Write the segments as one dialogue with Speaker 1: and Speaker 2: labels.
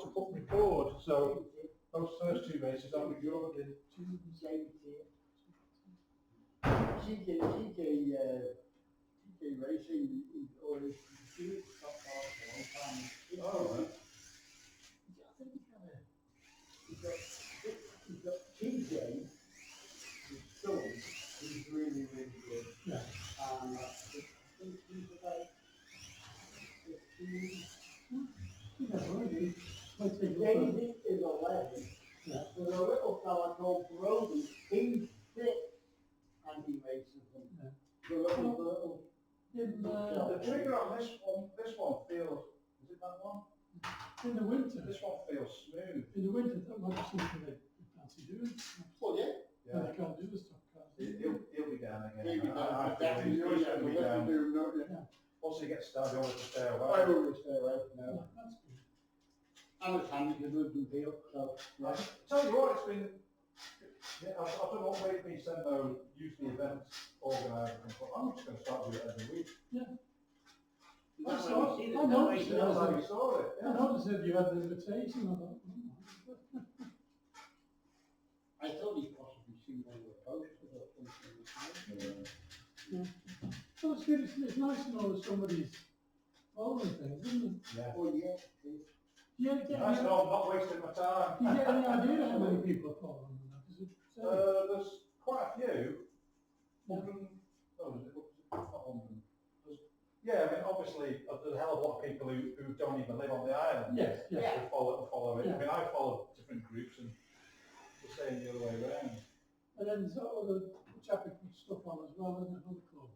Speaker 1: to put record, so those first two races aren't recorded.
Speaker 2: TK Racing is always top car for a long time.
Speaker 1: Oh, right.
Speaker 2: I think he's got TJ, his son, who's really, really good.
Speaker 3: Yeah.
Speaker 2: And I think he's about 15. Daisy is 11.
Speaker 3: Yeah.
Speaker 2: There's a little fella called Brody. He's 6, and he races them.
Speaker 3: Yeah.
Speaker 2: The little
Speaker 1: The trigger on this one feels, is it that one?
Speaker 3: in the winter,
Speaker 1: This one feels smooth.
Speaker 3: in the winter, that might be something they fancy doing.
Speaker 2: Oh, yeah.
Speaker 3: And they can't do the stock cars.
Speaker 1: He'll be down again.
Speaker 2: Maybe
Speaker 1: I feel
Speaker 2: that's
Speaker 1: he's going to be down.
Speaker 2: Yeah.
Speaker 1: Once he gets started, he'll have to stay
Speaker 2: I
Speaker 1: away.
Speaker 2: always stay away.
Speaker 3: Yeah,
Speaker 2: No.
Speaker 3: that's good.
Speaker 2: And it's handy because we can feel. So,
Speaker 1: I tell you what, it's been. Yeah, I don't know what made me send those usually events organised, and thought I'm just going to start doing it every week.
Speaker 3: I
Speaker 2: That's
Speaker 3: saw,
Speaker 2: when you see
Speaker 3: I
Speaker 2: the
Speaker 3: noticed
Speaker 2: donation.
Speaker 3: it.
Speaker 1: That's how you saw it.
Speaker 3: I noticed that you had the invitation. I thought, oh my God.
Speaker 2: I thought he'd possibly seen one of the posters or something.
Speaker 3: Well, it's good. It's nice to know that somebody's following things, isn't it?
Speaker 1: Yeah.
Speaker 2: Oh, yeah.
Speaker 3: Yeah,
Speaker 1: Nice to know I'm not wasting my time.
Speaker 3: do you get any idea how many people are following them? Does it say?
Speaker 1: There's quite a few.
Speaker 3: Yeah.
Speaker 1: 100, oh, is it? Not 100. Yeah, I mean, obviously, there's a hell of a lot of people who don't even live on the island.
Speaker 3: Yes, yes.
Speaker 1: Who follow it.
Speaker 3: Yeah.
Speaker 1: I mean, I follow different groups and the same the other way around.
Speaker 3: And then there's other chap who puts stuff on as well, isn't it? Another club.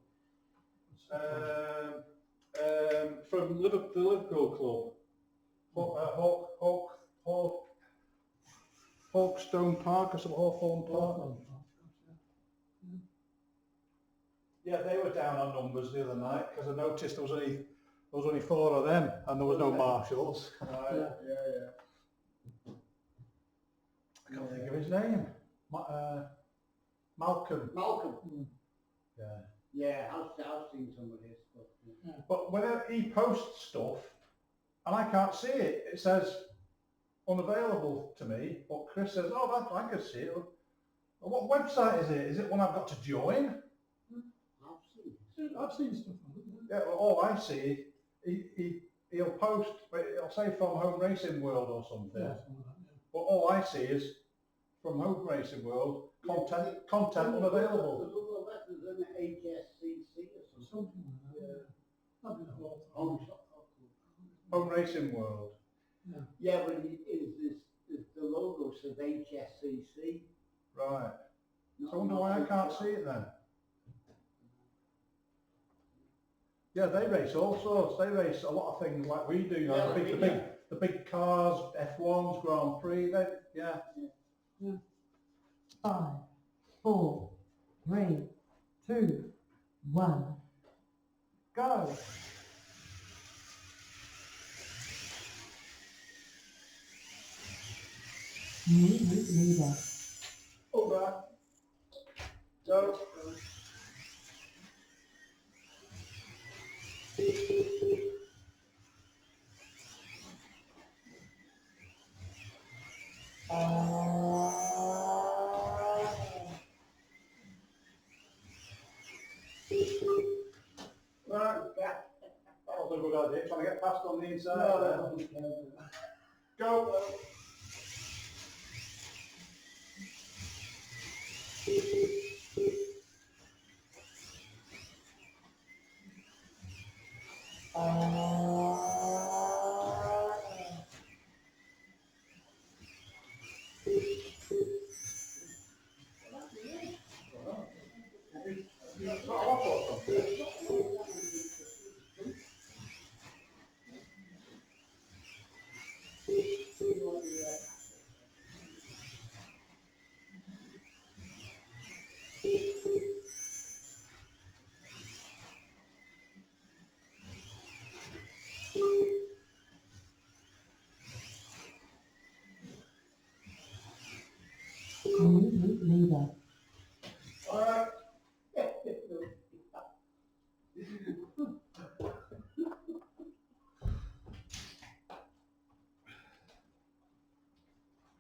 Speaker 1: From Liverpool, the Liverpool club, Hawkstone Park or something, Hawthorne Park. Yeah, they were down on numbers the other night because I noticed there was only 4 of them and there was no marshals.
Speaker 2: Yeah.
Speaker 1: I can't think of his name. Malcolm.
Speaker 2: Malcolm.
Speaker 1: Yeah.
Speaker 2: Yeah, I've seen some of his stuff. Yeah.
Speaker 1: But whenever he posts stuff, and I can't see it, it says unavailable to me. But Chris says, "Oh, that I can see it." What website is it? Is it one I've got to join?
Speaker 3: I've seen stuff on it.
Speaker 1: Yeah. Well, all I see, he'll post. It'll say from Home Racing World or something.
Speaker 3: Yeah, something like that,
Speaker 1: But all I see is from Home Racing World content unavailable.
Speaker 2: There's other letters in the HSCC or
Speaker 3: yeah.
Speaker 2: something.
Speaker 3: Something like that. Yeah. That'd be the whole
Speaker 2: Home
Speaker 3: time.
Speaker 2: shop.
Speaker 1: Home Racing World.
Speaker 3: Yeah.
Speaker 2: Yeah, but is the logo says HSCC.
Speaker 1: Right. So I wonder why I can't see it then. Yeah, they race all sorts. They race a lot of things like we do. Like the big cars, F1s, Grand Prix. Yeah.
Speaker 4: 5, 4, 3, 2, 1, go. New route leader.
Speaker 1: All right. Go. Right. That was a good idea. Trying to get past on the inside. Go.
Speaker 4: New route leader.
Speaker 1: All right.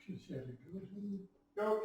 Speaker 3: Should share it, wouldn't you?
Speaker 1: Go.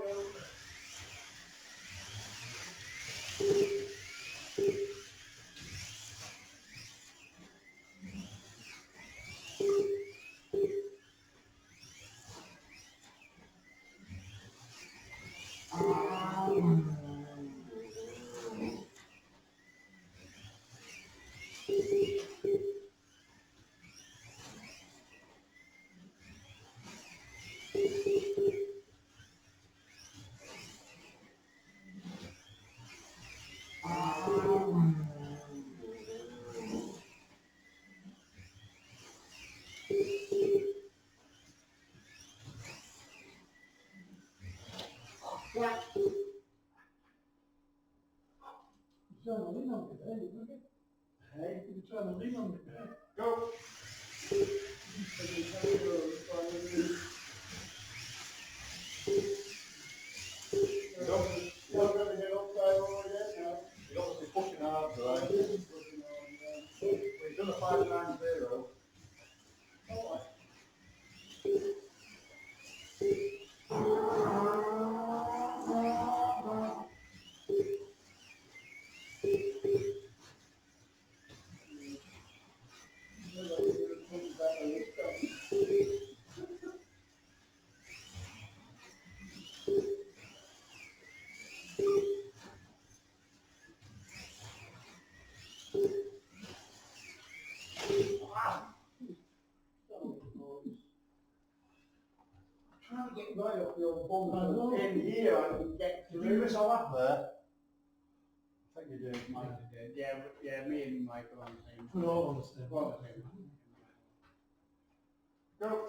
Speaker 3: You're trying to lean on me there, you look it.
Speaker 2: Hey?
Speaker 3: You're trying to lean on me there.
Speaker 1: Go.
Speaker 2: You're gonna get upside over again now.
Speaker 1: You're obviously pushing hard, right? We've done a 590.
Speaker 2: Oh, trying to get right up your bum in here and get
Speaker 1: Did you miss a lap there?
Speaker 2: I think you did, Mike did. Yeah, me and Mike are on the same.
Speaker 3: We're all on the same.
Speaker 2: We're on the same.
Speaker 1: Go.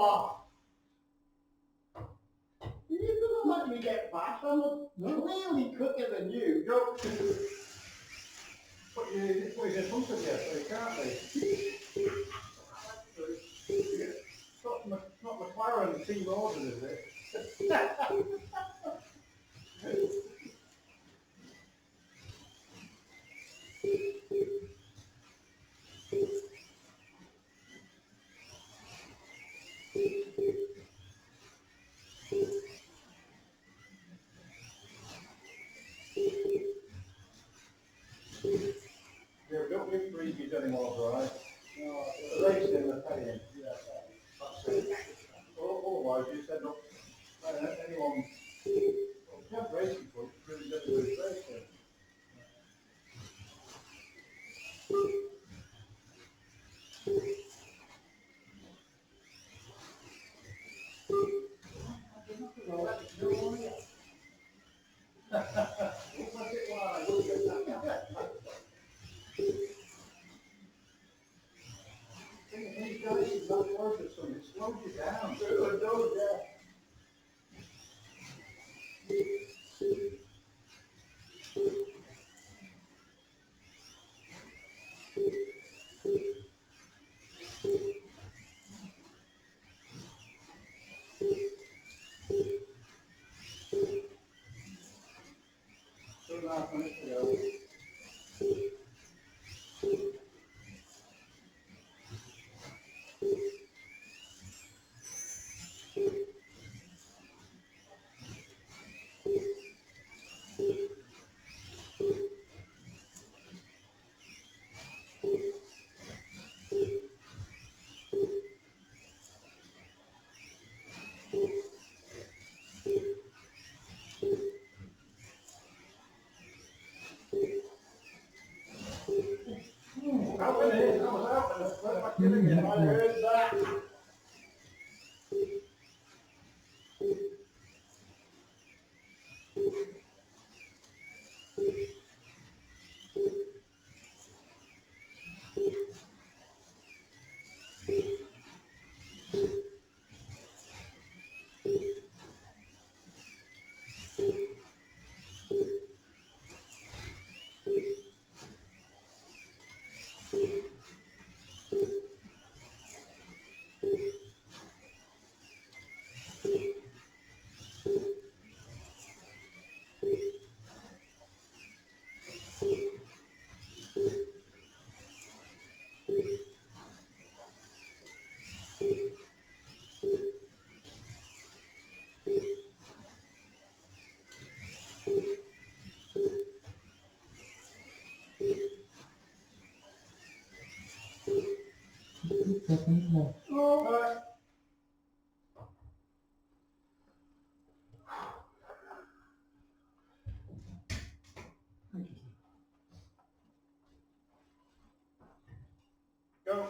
Speaker 2: Oh! You didn't let me get back. I'm clearly quicker than you.
Speaker 1: Go. Put your in front of you, so you can't be. Not McLaren team ordered, is it? Yeah, we don't need freebies anymore, right?
Speaker 2: No,
Speaker 1: The racing and the paying.
Speaker 2: yeah,
Speaker 1: That's it. Otherwise, you said, look, anyone, well, if you have racing points, you really get to do racing. What's it like? These guys is not close to something, it slows you down.
Speaker 2: It does, yeah.
Speaker 1: How many is? I was out and it's right back in again.
Speaker 2: I heard that.
Speaker 4: seconds left.
Speaker 3: Oh,
Speaker 1: Right.
Speaker 3: thank you.
Speaker 1: Go.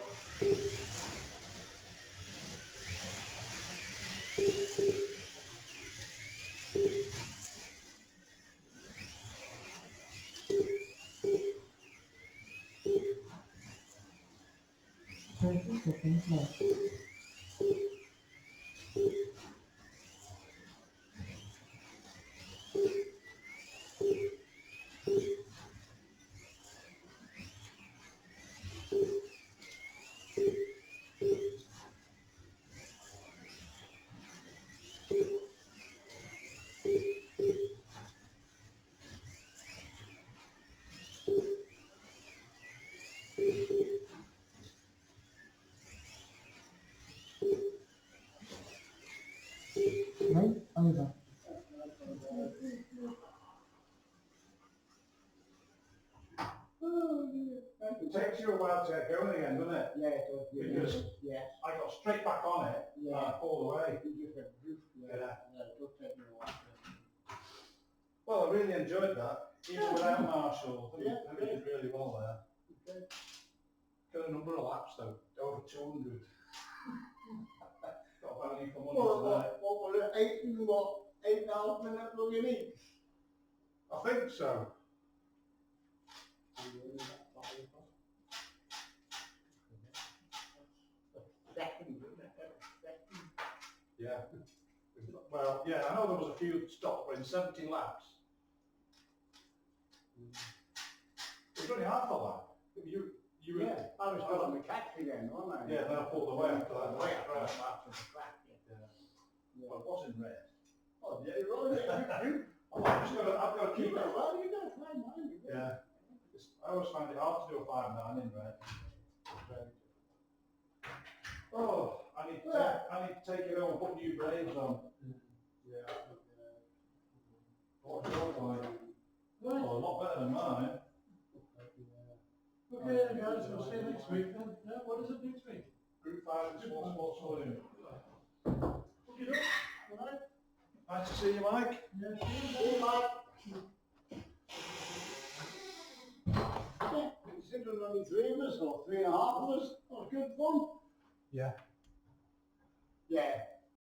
Speaker 4: 20 seconds left. Race over.
Speaker 3: Oh, dear.
Speaker 1: It takes you a while to get going again, doesn't it?
Speaker 2: Yeah, it does.
Speaker 1: Because
Speaker 2: Yes.
Speaker 1: I got straight back on it and I
Speaker 2: Yeah.
Speaker 1: pulled away.
Speaker 2: You just went poof.
Speaker 1: Yeah.
Speaker 2: Yeah, it does take me a while.
Speaker 1: Well, I really enjoyed that, even without Marshall. I
Speaker 2: Yeah.
Speaker 1: think we did really well there.
Speaker 2: Okay.
Speaker 1: Got a number of laps though, over 200. Got value for money
Speaker 2: What
Speaker 1: tonight.
Speaker 2: was it? 8.5 minutes looking each?
Speaker 1: I think so.
Speaker 2: Second, isn't it? Second.
Speaker 1: Yeah. Well, yeah, I know there was a few stops, but in 17 laps. It was only half a lap. You were,
Speaker 2: Yeah, I was still on the catch again, wasn't I?
Speaker 1: Yeah, then I pulled away after that.
Speaker 2: Way after that, after the track, yeah.
Speaker 1: Well, it was in red.
Speaker 2: Oh, yeah, you're right.
Speaker 1: I've got to keep it.
Speaker 2: Well, you got to find mine. You got-
Speaker 1: Yeah. I always find it hard to do a 5.9 in red. Oh, I need to take it home and put new brakes on.
Speaker 2: Yeah.
Speaker 1: What do you like?
Speaker 3: Right.
Speaker 1: Oh, a lot better than mine.
Speaker 3: Okay, then, guys, we'll see you next week then. Yeah, what is it next week?
Speaker 1: Group 5 and small sports volume.
Speaker 3: Okay, all right.
Speaker 1: Nice to see you, Mike.
Speaker 3: Yeah, see you.
Speaker 2: Yeah, considering only 3 of us or 3.5 of us, that was good fun.
Speaker 1: Yeah.
Speaker 2: Yeah,